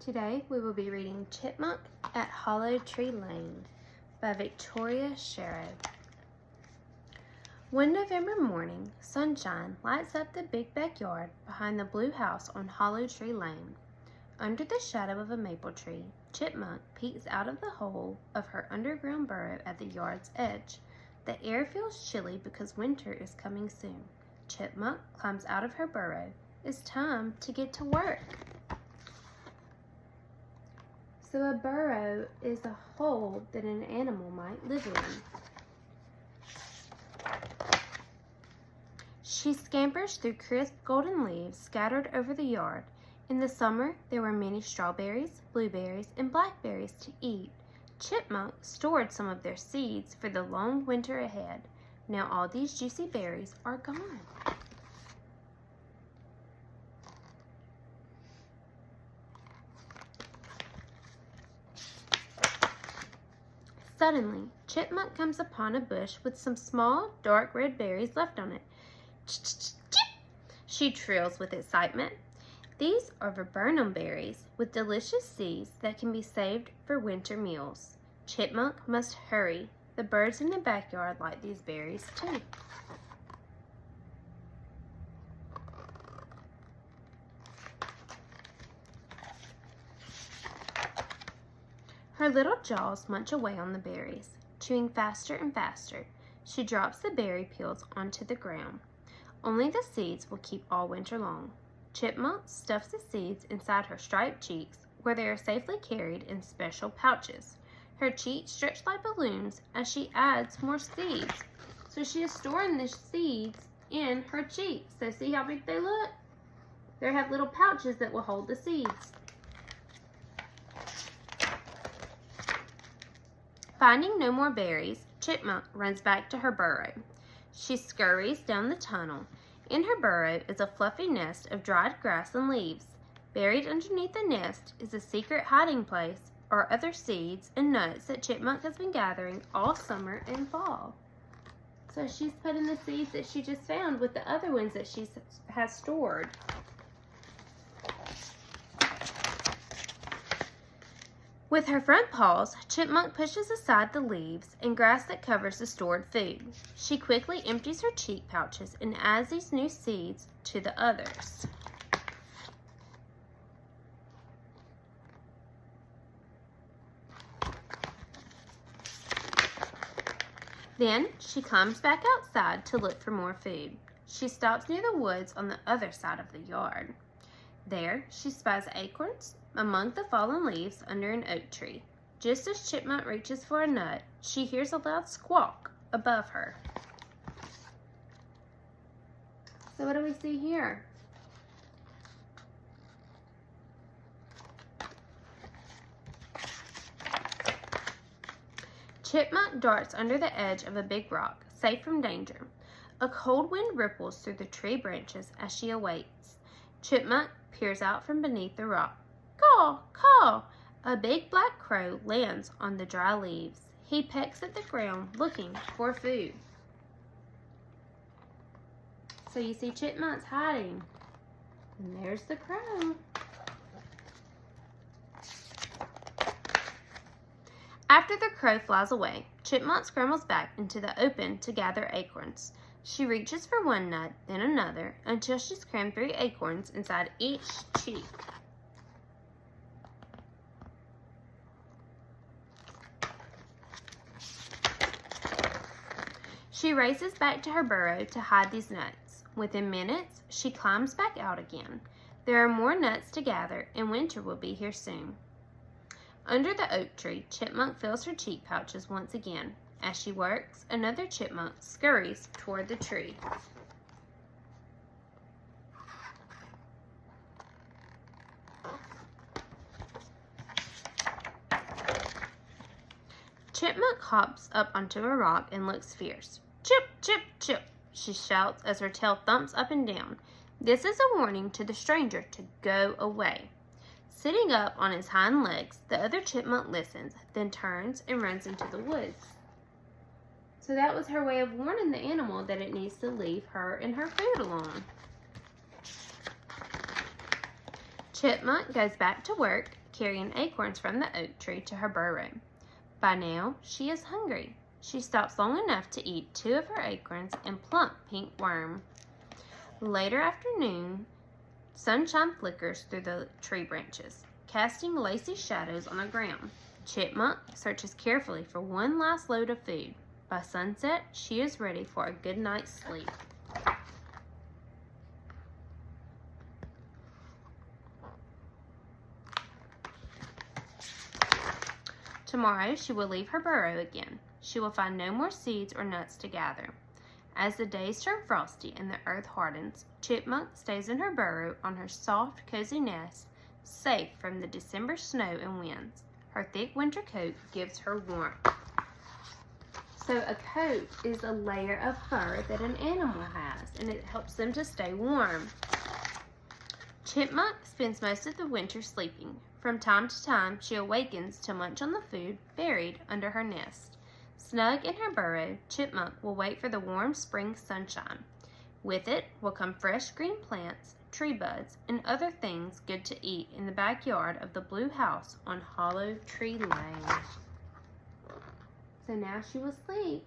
Today we will be reading Chipmunk at Hollow Tree Lane by Victoria Sharrow. One November morning, sunshine lights up the big backyard behind the blue house on Hollow Tree Lane. Under the shadow of a maple tree, Chipmunk peeks out of the hole of her underground burrow at the yard's edge. The air feels chilly because winter is coming soon. Chipmunk climbs out of her burrow. It's time to get to work. So a burrow is a hole that an animal might live in. She scampers through crisp golden leaves scattered over the yard. In the summer, there were many strawberries, blueberries, and blackberries to eat. Chipmunk stored some of their seeds for the long winter ahead. Now all these juicy berries are gone. Suddenly, Chipmunk comes upon a bush with some small, dark red berries left on it. Ch-ch-ch-chip! She trills with excitement. These are viburnum berries with delicious seeds that can be saved for winter meals. Chipmunk must hurry. The birds in the backyard like these berries too. Her little jaws munch away on the berries, chewing faster and faster. She drops the berry peels onto the ground. Only the seeds will keep all winter long. Chipmunk stuffs the seeds inside her striped cheeks, where they are safely carried in special pouches. Her cheeks stretch like balloons as she adds more seeds. So she is storing the seeds in her cheeks. So see how big they look? They have little pouches that will hold the seeds. Finding no more berries, Chipmunk runs back to her burrow. She scurries down the tunnel. In her burrow is a fluffy nest of dried grass and leaves. Buried underneath the nest is a secret hiding place or other seeds and nuts that Chipmunk has been gathering all summer and fall. So she's putting the seeds that she just found with the other ones that she has stored. With her front paws, Chipmunk pushes aside the leaves and grass that covers the stored food. She quickly empties her cheek pouches and adds these new seeds to the others. Then she climbs back outside to look for more food. She stops near the woods on the other side of the yard. There, she spies acorns among the fallen leaves under an oak tree. Just as Chipmunk reaches for a nut, she hears a loud squawk above her. So what do we see here? Chipmunk darts under the edge of a big rock, safe from danger. A cold wind ripples through the tree branches as she awaits. Chipmunk peers out from beneath the rock. Caw, caw! A big black crow lands on the dry leaves. He pecks at the ground looking for food. So you see Chipmunk's hiding. And there's the crow. After the crow flies away, Chipmunk scrambles back into the open to gather acorns. She reaches for one nut, then another, until she's crammed 3 acorns inside each cheek. She races back to her burrow to hide these nuts. Within minutes, she climbs back out again. There are more nuts to gather, and winter will be here soon. Under the oak tree, Chipmunk fills her cheek pouches once again. As she works, another chipmunk scurries toward the tree. Chipmunk hops up onto a rock and looks fierce. Chip, chip, chip, she shouts as her tail thumps up and down. This is a warning to the stranger to go away. Sitting up on his hind legs, the other chipmunk listens, then turns and runs into the woods. So that was her way of warning the animal that it needs to leave her and her food alone. Chipmunk goes back to work, carrying acorns from the oak tree to her burrow. By now, she is hungry. She stops long enough to eat 2 of her acorns and plump pink worm. Later afternoon, sunshine flickers through the tree branches, casting lacy shadows on the ground. Chipmunk searches carefully for one last load of food. By sunset, she is ready for a good night's sleep. Tomorrow, she will leave her burrow again. She will find no more seeds or nuts to gather. As the days turn frosty and the earth hardens, Chipmunk stays in her burrow on her soft, cozy nest, safe from the December snow and winds. Her thick winter coat gives her warmth. So a coat is a layer of fur that an animal has, and it helps them to stay warm. Chipmunk spends most of the winter sleeping. From time to time, she awakens to munch on the food buried under her nest. Snug in her burrow, Chipmunk will wait for the warm spring sunshine. With it will come fresh green plants, tree buds, and other things good to eat in the backyard of the blue house on Hollow Tree Lane. So now she will sleep.